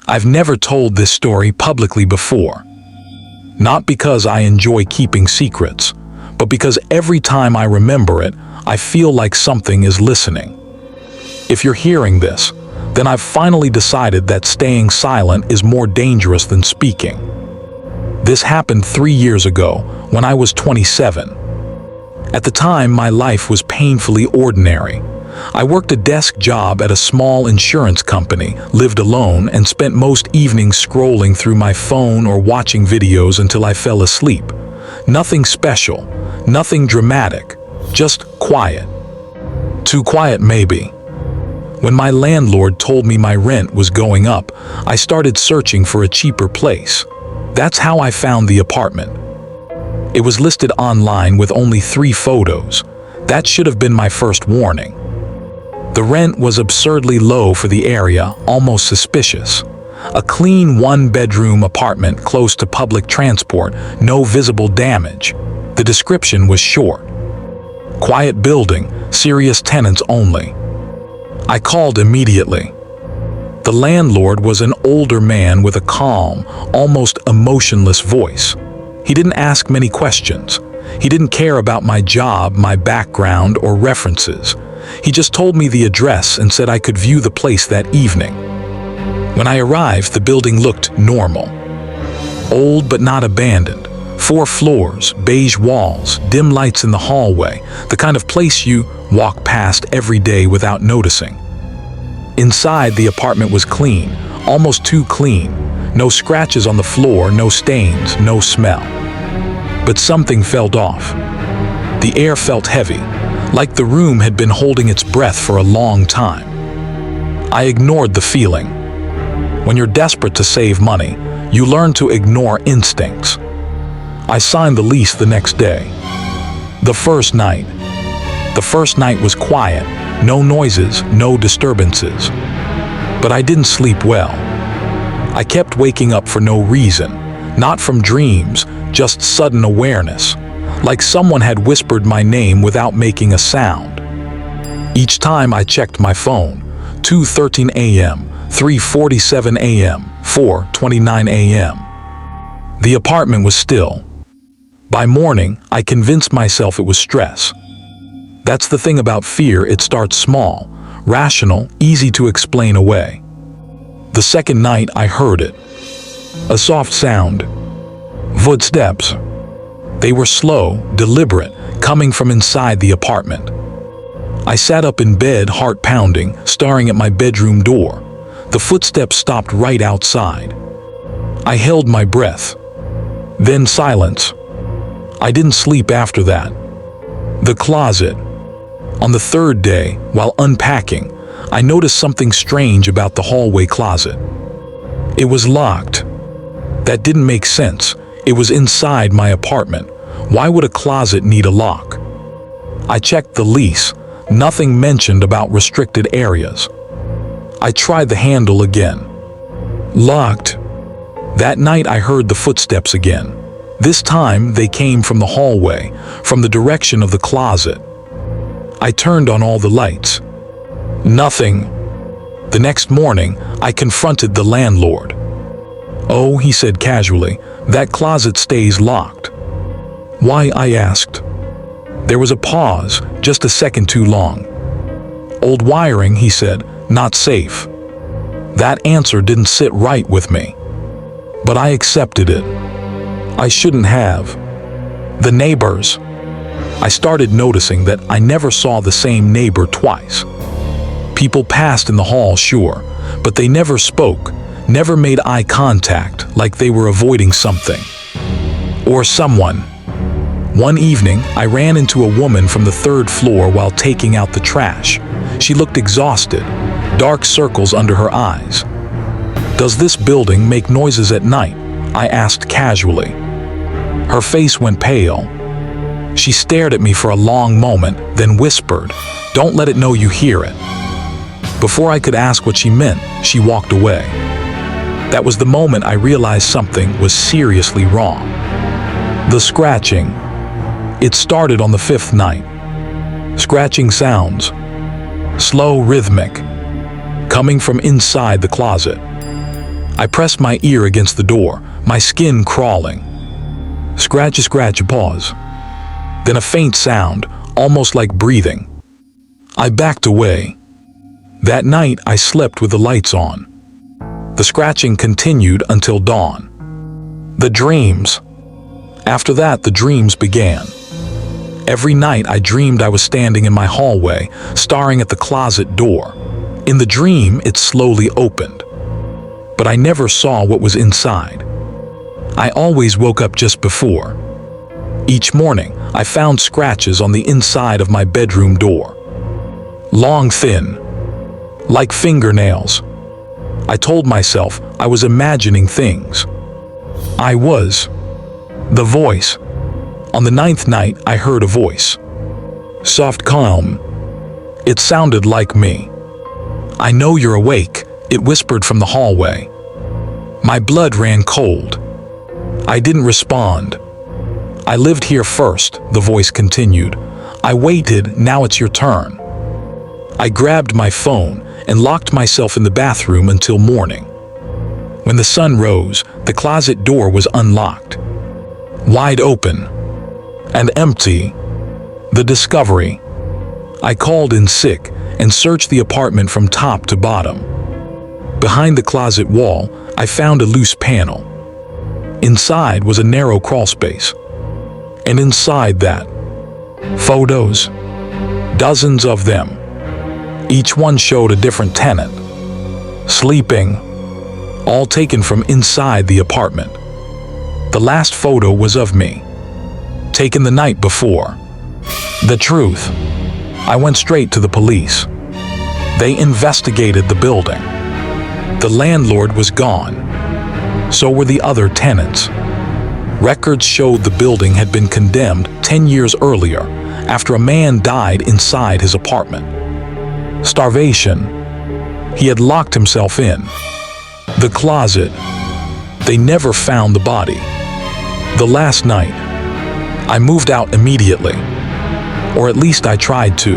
I've never told this story publicly before. Not because I enjoy keeping secrets, but because every time I remember it, I feel like something is listening. If you're hearing this, then I've finally decided that staying silent is more dangerous than speaking. This happened 3 years ago, when I was 27. At the time, my life was painfully ordinary. I worked a desk job at a small insurance company, lived alone, and spent most evenings scrolling through my phone or watching videos until I fell asleep. Nothing special, nothing dramatic, just quiet. Too quiet, maybe. When my landlord told me my rent was going up, I started searching for a cheaper place. That's how I found the apartment. It was listed online with only 3 photos. That should have been my first warning. The rent was absurdly low for the area, almost suspicious. A clean 1-bedroom apartment close to public transport, no visible damage. The description was short. Quiet building, serious tenants only. I called immediately. The landlord was an older man with a calm, almost emotionless voice. He didn't ask many questions. He didn't care about my job, my background, or references. He just told me the address and said I could view the place that evening. When I arrived, the building looked normal. Old but not abandoned. 4 floors, beige walls, dim lights in the hallway, the kind of place you walk past every day without noticing. Inside, the apartment was clean, almost too clean. No scratches on the floor, no stains, no smell. But something felt off. The air felt heavy, like the room had been holding its breath for a long time. I ignored the feeling. When you're desperate to save money, you learn to ignore instincts. I signed the lease the next day. The first night was quiet, no noises, no disturbances. But I didn't sleep well. I kept waking up for no reason, not from dreams, just sudden awareness, like someone had whispered my name without making a sound. Each time I checked my phone, 2:13 a.m., 3:47 a.m., 4:29 a.m. The apartment was still. By morning, I convinced myself it was stress. That's the thing about fear, it starts small, rational, easy to explain away. The second night, I heard it. A soft sound. Footsteps. They were slow, deliberate, coming from inside the apartment. I sat up in bed, heart pounding, staring at my bedroom door. The footsteps stopped right outside. I held my breath. Then silence. I didn't sleep after that. The closet. On the third day, while unpacking, I noticed something strange about the hallway closet. It was locked. That didn't make sense. It was inside my apartment. Why would a closet need a lock? I checked the lease. Nothing mentioned about restricted areas. I tried the handle again. Locked. That night I heard the footsteps again. This time they came from the hallway, from the direction of the closet. I turned on all the lights. Nothing. The next morning, I confronted the landlord. "Oh," he said casually, "that closet stays locked." "Why?" I asked. There was a pause, just a second too long. "Old wiring," he said, "not safe." That answer didn't sit right with me. But I accepted it. I shouldn't have. The neighbors. I started noticing that I never saw the same neighbor twice. People passed in the hall, sure, but they never spoke, never made eye contact, like they were avoiding something. Or someone. One evening, I ran into a woman from the 3rd floor while taking out the trash. She looked exhausted, dark circles under her eyes. "Does this building make noises at night?" I asked casually. Her face went pale. She stared at me for a long moment, then whispered, "Don't let it know you hear it." Before I could ask what she meant, she walked away. That was the moment I realized something was seriously wrong. The scratching. It started on the 5th night. Scratching sounds. Slow, rhythmic. Coming from inside the closet. I pressed my ear against the door, my skin crawling. Scratch, scratch, pause. Then a faint sound, almost like breathing. I backed away. That night, I slept with the lights on. The scratching continued until dawn. The dreams. After that, the dreams began. Every night, I dreamed I was standing in my hallway, staring at the closet door. In the dream, it slowly opened. But I never saw what was inside. I always woke up just before. Each morning, I found scratches on the inside of my bedroom door. Long, thin, like fingernails. I told myself I was imagining things. I was. The voice. On the 9th night, I heard a voice. Soft, calm. It sounded like me. I know you're awake, it whispered from the hallway. My blood ran cold. I didn't respond. I lived here first, the voice continued. I waited, now it's your turn. I grabbed my phone and locked myself in the bathroom until morning. When the sun rose, the closet door was unlocked. Wide open and empty. The discovery. I called in sick and searched the apartment from top to bottom. Behind the closet wall, I found a loose panel. Inside was a narrow crawlspace. And inside that, photos. Dozens of them. Each one showed a different tenant. Sleeping. All taken from inside the apartment. The last photo was of me. Taken the night before. The truth. I went straight to the police. They investigated the building. The landlord was gone. So were the other tenants. Records showed the building had been condemned 10 years earlier after a man died inside his apartment. Starvation. He had locked himself in. The closet. They never found the body. The last night, I moved out immediately. Or at least I tried to.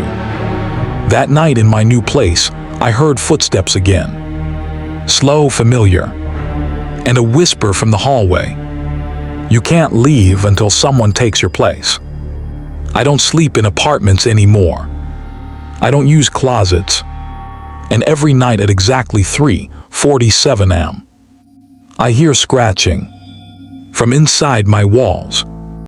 That night in my new place, I heard footsteps again. Slow, familiar. And a whisper from the hallway. You can't leave until someone takes your place. I don't sleep in apartments anymore. I don't use closets. And every night at exactly 3:47 am, I hear scratching from inside my walls.